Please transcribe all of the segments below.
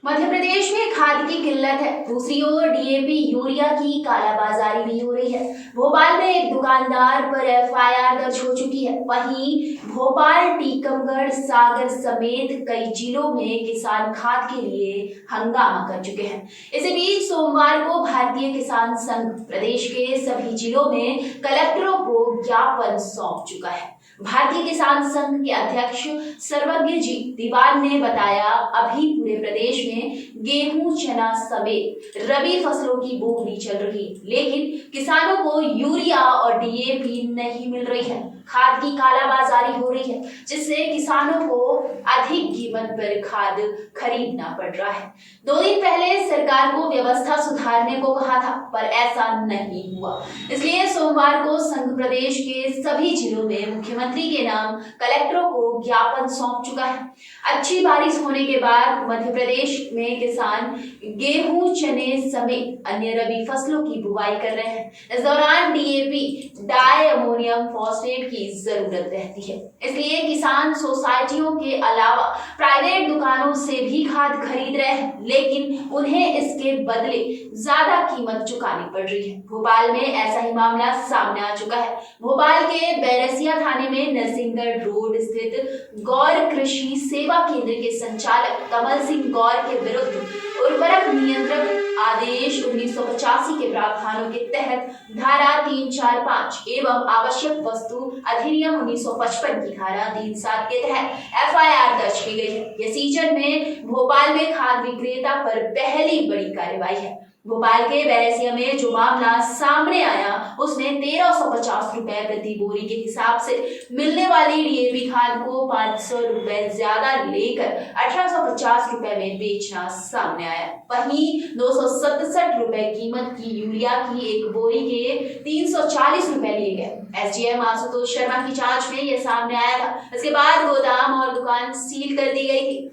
मध्य प्रदेश में खाद की किल्लत है। दूसरी ओर डीएपी यूरिया की कालाबाजारी भी हो रही है। भोपाल में एक दुकानदार पर एफआईआर दर्ज हो चुकी है। वहीं भोपाल, टीकमगढ़, सागर समेत कई जिलों में किसान खाद के लिए हंगामा कर चुके हैं। इसी बीच सोमवार को भारतीय किसान संघ प्रदेश के सभी जिलों में कलेक्टरों को ज्ञापन सौंप चुका है। भारतीय किसान संघ के अध्यक्ष सर्वज्ञ जी दीवान ने बताया, अभी पूरे प्रदेश में गेहूं, चना समेत रबी फसलों की बोवनी चल रही है, लेकिन किसानों को यूरिया और डीएपी नहीं मिल रही है। खाद की कालाबाजारी हो रही है, जिससे किसानों को अधिक कीमत पर खाद खरीदना पड़ रहा है। 2 दिन पहले सरकार को व्यवस्था सुधारने को कहा था, पर ऐसा नहीं हुआ। इसलिए सोमवार को संघ प्रदेश के सभी जिलों में मुख्यमंत्री के नाम कलेक्टरों को ज्ञापन सौंप चुका है। अच्छी बारिश होने के बाद मध्य प्रदेश में किसान गेहूं, चने समेत अन्य रबी फसलों की बुवाई कर रहे हैं। इस दौरान डीएपी, डाई अमोनियम फॉस्फेट की जरूरत रहती है। इसलिए किसान सोसाइटियों के अलावा प्राइवेट दुकानों से भी खाद खरीद रहे हैं, लेकिन उन्हें इसके बदले ज्यादा कीमत चुकानी पड़ रही है। भोपाल में ऐसा ही मामला सामने आ चुका है। भोपाल के बैरसिया थाने में नरसिंहगढ़ रोड स्थित गौर कृषि सेवा केंद्र के संचालक कमल सिंह गौर के विरुद्ध उर्वरक नियंत्रक आदेश 1985 के प्रावधानों के तहत धारा 345 एवं आवश्यक वस्तु अधिनियम 1955 की धारा 37 के तहत एफआईआर दर्ज की गई है। यह सीजन में भोपाल में खाद विक्रेता पर पहली बड़ी कार्रवाई है। भोपाल के बैरसिया में जो मामला सामने आया, उसमें 1350 रुपए प्रति बोरी के हिसाब से मिलने वाली डीएपी खाद को 500 रुपए ज्यादा लेकर 1850 रुपए में बेचना सामने आया। वहीं 267 रुपए कीमत की यूरिया की एक बोरी के 340 रुपए लिए गए। एसडीएम आशुतोष शर्मा की जांच में यह सामने आया था। इसके बाद गोदाम और दुकान सील कर दी गई थी।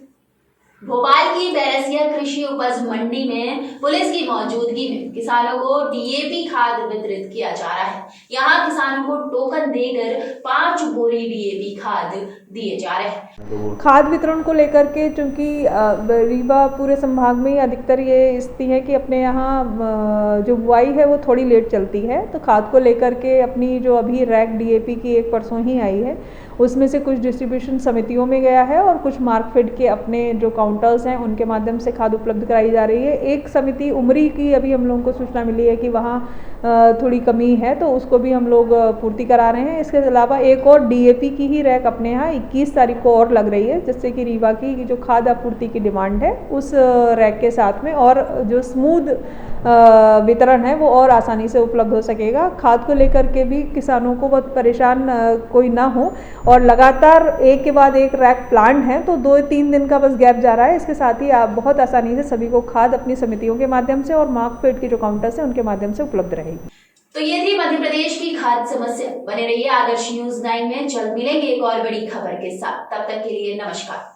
भोपाल की बैरसिया कृषि उपज मंडी में पुलिस की मौजूदगी में किसानों को डीएपी खाद वितरित किया जा रहा है। यहाँ किसानों को टोकन देकर 5 बोरी डीएपी खाद दिए जा रहे हैं। खाद वितरण को लेकर के, चूंकि रीवा पूरे संभाग में अधिकतर ये स्थिति है कि अपने यहाँ जो बुआई है वो थोड़ी लेट चलती है, तो खाद को लेकर के अपनी जो अभी रैक डीएपी की एक परसों ही आई है, उसमें से कुछ डिस्ट्रीब्यूशन समितियों में गया है और कुछ मार्कफेड के अपने जो काउंटर्स हैं उनके माध्यम से खाद उपलब्ध कराई जा रही है। एक समिति उमरी की अभी हम लोगों को सूचना मिली है कि वहाँ थोड़ी कमी है, तो उसको भी हम लोग पूर्ति करा रहे हैं। इसके अलावा एक और डीएपी की ही रैक अपने यहाँ 21 तारीख को और लग रही है, जिससे कि रीवा की जो खाद आपूर्ति की डिमांड है उस रैक के साथ में और जो स्मूथ वितरण है वो और आसानी से उपलब्ध हो सकेगा। खाद को लेकर के भी किसानों को बहुत परेशान कोई ना हो, और लगातार एक के बाद एक रैक प्लांट है, तो 2-3 दिन का बस गैप जा रहा है। इसके साथ ही आप बहुत आसानी से सभी को खाद अपनी समितियों के माध्यम से और मार्कफेड के जो काउंटर्स हैं उनके माध्यम से उपलब्ध रहेगी। तो ये थी मध्य प्रदेश की खाद समस्या। बने रहिए आदर्श न्यूज़ 9 में। जल्द मिलेंगे एक और बड़ी खबर के साथ। तब तक के लिए नमस्कार।